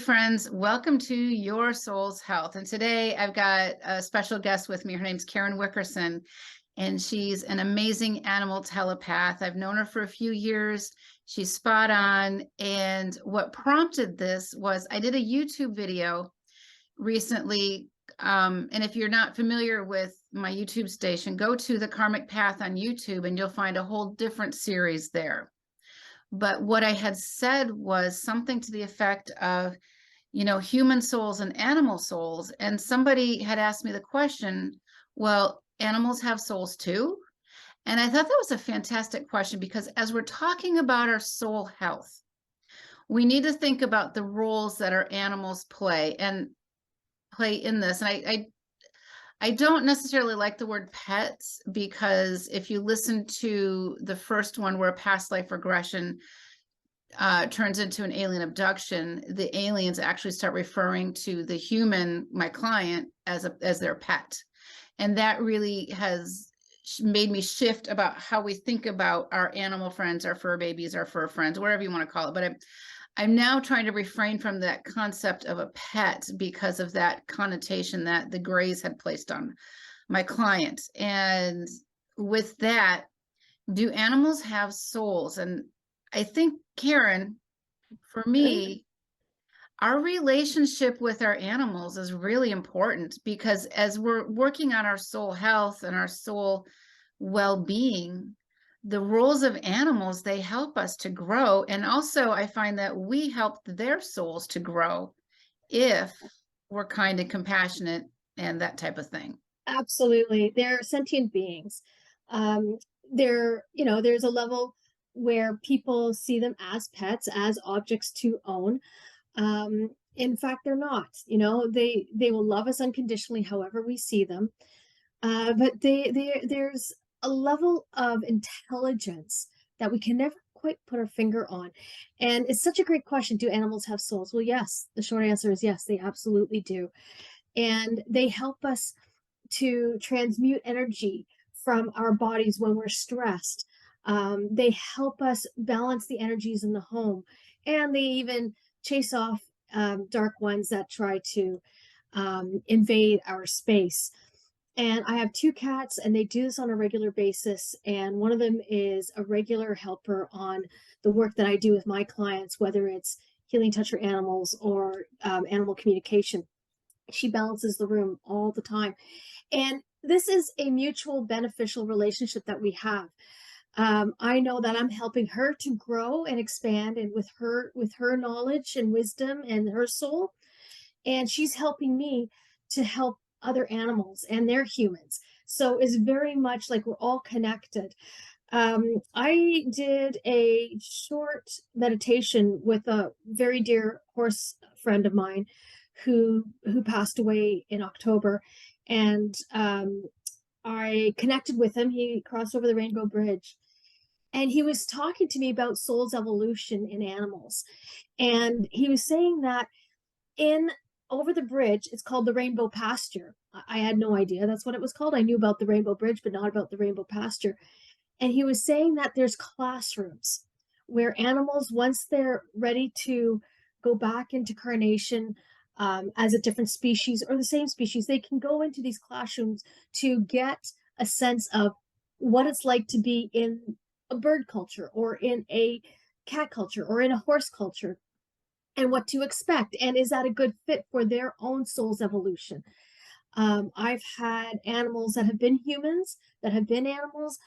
friends. Welcome to Your Soul's Health. And today I've got a special guest with me. Her name's Karen Wickerson, and she's an amazing animal telepath. I've known her for a few years. She's spot on. And what prompted this was I did a YouTube video recently. And if you're not familiar with my YouTube station, go to The Karmic Path on YouTube and you'll find a whole different series there. But what I had said was something to the effect of, human souls and animal souls. And somebody had asked me the question, well, animals have souls too? And I thought that was a fantastic question, because as we're talking about our soul health, we need to think about the roles that our animals play in this. And I don't necessarily like the word pets, because if you listen to the first one, where a past life regression turns into an alien abduction, the aliens actually start referring to the human, my client, as their pet. And that really has made me shift about how we think about our animal friends, our fur babies, our fur friends, whatever you want to call it. But I'm now trying to refrain from that concept of a pet because of that connotation that the Greys had placed on my client. And with that, do animals have souls? And I think, Karen, for me, our relationship with our animals is really important, because as we're working on our soul health and our soul well-being, the roles of animals, they help us to grow. And also I find that we help their souls to grow if we're kind and compassionate and that type of thing. Absolutely. They're sentient beings. There's a level where people see them as pets, as objects to own. In fact, they're not. They will love us unconditionally, however we see them. But there's a level of intelligence that we can never quite put our finger on. And it's such a great question. Do animals have souls? Well, yes. The short answer is yes, they absolutely do. And they help us to transmute energy from our bodies when we're stressed. They help us balance the energies in the home, and they even chase off dark ones that try to invade our space. And I have two cats, and they do this on a regular basis. And one of them is a regular helper on the work that I do with my clients, whether it's healing touch for animals or animal communication. She balances the room all the time. And this is a mutual beneficial relationship that we have. I know that I'm helping her to grow and expand, and with her knowledge and wisdom and her soul, and she's helping me to help other animals and their humans. So it's very much like we're all connected. I did a short meditation with a very dear horse friend of mine who passed away in October, and I connected with him. He crossed over the Rainbow Bridge, and he was talking to me about soul's evolution in animals. And he was saying that in over the bridge, it's called the Rainbow Pasture. I had no idea that's what it was called. I knew about the Rainbow Bridge, but not about the Rainbow Pasture. And he was saying that there's classrooms where animals, once they're ready to go back into carnation as a different species or the same species, they can go into these classrooms to get a sense of what it's like to be in a bird culture or in a cat culture or in a horse culture, and what to expect. And is that a good fit for their own soul's evolution? I've had animals that have been humans, that have been animals,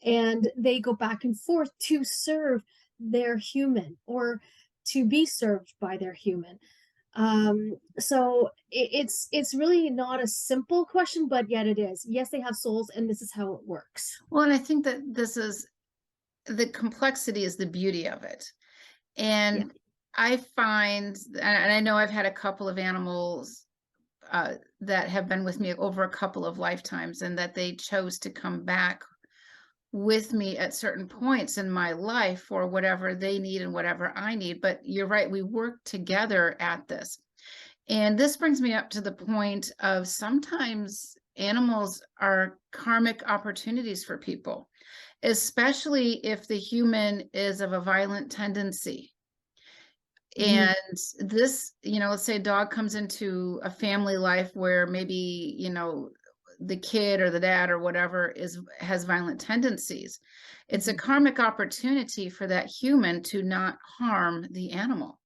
and they go back and forth to serve their human or to be served by their human. So it's really not a simple question, but yet it is. Yes, they have souls, and this is how it works. Well, and I think that this is the complexity, is the beauty of it. And Yeah. I find, and I know I've had a couple of animals that have been with me over a couple of lifetimes, and that they chose to come back with me at certain points in my life for whatever they need and whatever I need. But you're right, we work together at this. And this brings me up to the point of sometimes animals are karmic opportunities for people, especially if the human is of a violent tendency. Mhm. And this, let's say a dog comes into a family life where maybe, the kid or the dad or whatever has violent tendencies. It's a Mhm. karmic opportunity for that human to not harm the animal.